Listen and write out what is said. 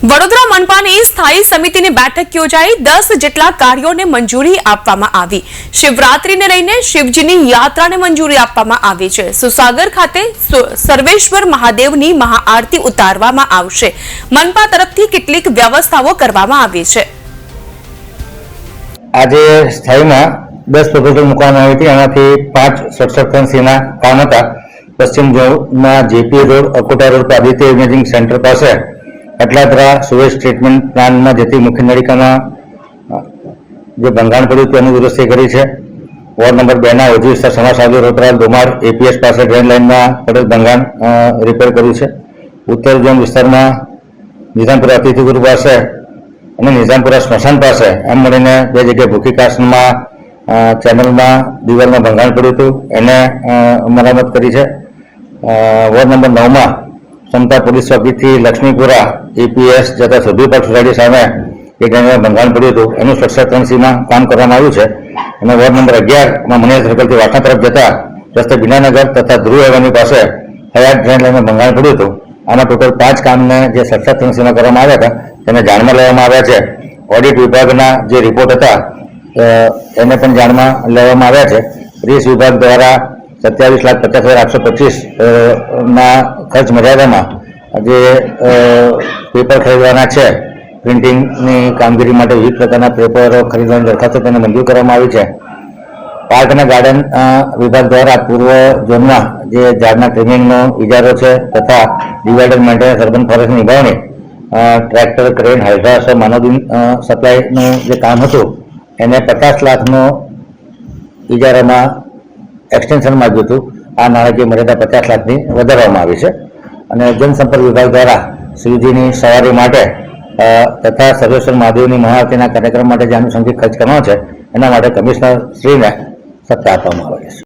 વડોદરા મનપાની સ્થાયી સમિતિની બેઠક યોજાઈ 10 જેટલા કાર્યોને મંજૂરી આપવામાં આવી। શિવરાત્રીને લઈને શિવજીની યાત્રાને મંજૂરી આપવામાં આવી છે। સુસાગર ખાતે સર્વેશ્વર મહાદેવની મહાઆરતી ઉતારવામાં આવશે। મનપા તરફથી કેટલીક વ્યવસ્થાઓ કરવામાં આવી છે। આજે સ્થાયીમાં 10 પ્રપોઝલ મૂકવામાં આવી હતી। આમાંથી 5 સબસેક્શનસીના કામ હતા। પશ્ચિમ ઝોનમાં જેપી રોડ, અકોટા રોડ પર આદિત્ય ઇમેજિંગ સેન્ટર પાસે અટલાદરા સુએજ ટ્રીટમેન્ટ પ્લાન્ટમાં જતી મુખ્ય નળિકામાં જે ભંગાણ પડ્યું તેની દુરસ્તી કરી છે। વોર્ડ નંબર 2 ના ઓજી વિસ્તાર સમાસાદી રોતરા દોમાર એપીએસ પાસે ડ્રેન લાઇનમાં પડેલ ભંગાણ રિપેર કર્યું છે। ઉત્તર ઝોન વિસ્તારમાં નિઝામપુરા અતિથિગૃહ પાસે અને નિઝામપુરા સ્મશાન પાસે એમ મળીને 2 જગ્યાએ ભૂખી કાસ્ટમાં ચેનલમાં દિવાલમાં ભંગાણ પડ્યું હતું, એને મરામત કરી છે। વોર્ડ નંબર 9 માં સમતા પોલીસ ચોકીથી લક્ષ્મીપુરા એપીએસ જતા સુધીપાક સોસાયટી સામે એક જગ્યાએ ભંગાણ પડ્યું હતું, એનું સ્ટ્રક્ચર કામ કરવામાં આવ્યું છે। અને વોર્ડ નંબર 11 માં મણિયા સર્કલથી વાસણા તરફ જતા રસ્તે બીનાનગર તથા ધ્રુવ એવન્યુ પાસે હયાત ડ્રેન લાઇનમાં ભંગાણ પડ્યું હતું। આમાં ટોટલ 5 કામને જે સ્ટ્રક્ચર કરવામાં આવ્યા હતા તેને જાણમાં લેવામાં આવ્યા છે। ઓડિટ વિભાગના જે રિપોર્ટ હતા એને પણ જાણમાં લેવામાં આવ્યા છે। રીસ વિભાગ દ્વારા 27,50,825 ના ખર્ચ મર્યાદામાં જે પેપર ખરીદવાના છે, પ્રિન્ટિંગની કામગીરી માટે વિવિધ પ્રકારના પેપરો ખરીદવાની દરખાસ્તો તેને મંજૂર કરવામાં આવી છે। પાર્ક અને ગાર્ડન વિભાગ દ્વારા પૂર્વ ઝોનમાં જે ઝાડના ટ્રીમિંગનો ઇજારો છે તથા ડિવાઇડર મેન્ટેનન્સ અર્બન ફોરેસ્ટની નિભાવણી, ટ્રેક્ટર, ક્રેન, હાઇડ્રાસ, માનવદિન સપ્લાયનું જે કામ હતું એને 50 લાખનો ઇજારામાં એક્સટેન્શન માંગ્યું હતું। આ નાણાકીય મર્યાદા 50 લાખની વધારવામાં આવી છે। અને જનસંપર્ક વિભાગ દ્વારા શિવજીની સવારી માટે તથા સર્વેશ્વર મહાદેવની મહાઆરતીના કાર્યક્રમ માટે જે આનુષંગિક ખર્ચ કરવાનો છે એના માટે કમિશનર શ્રીને સત્તા આપવામાં આવે છે।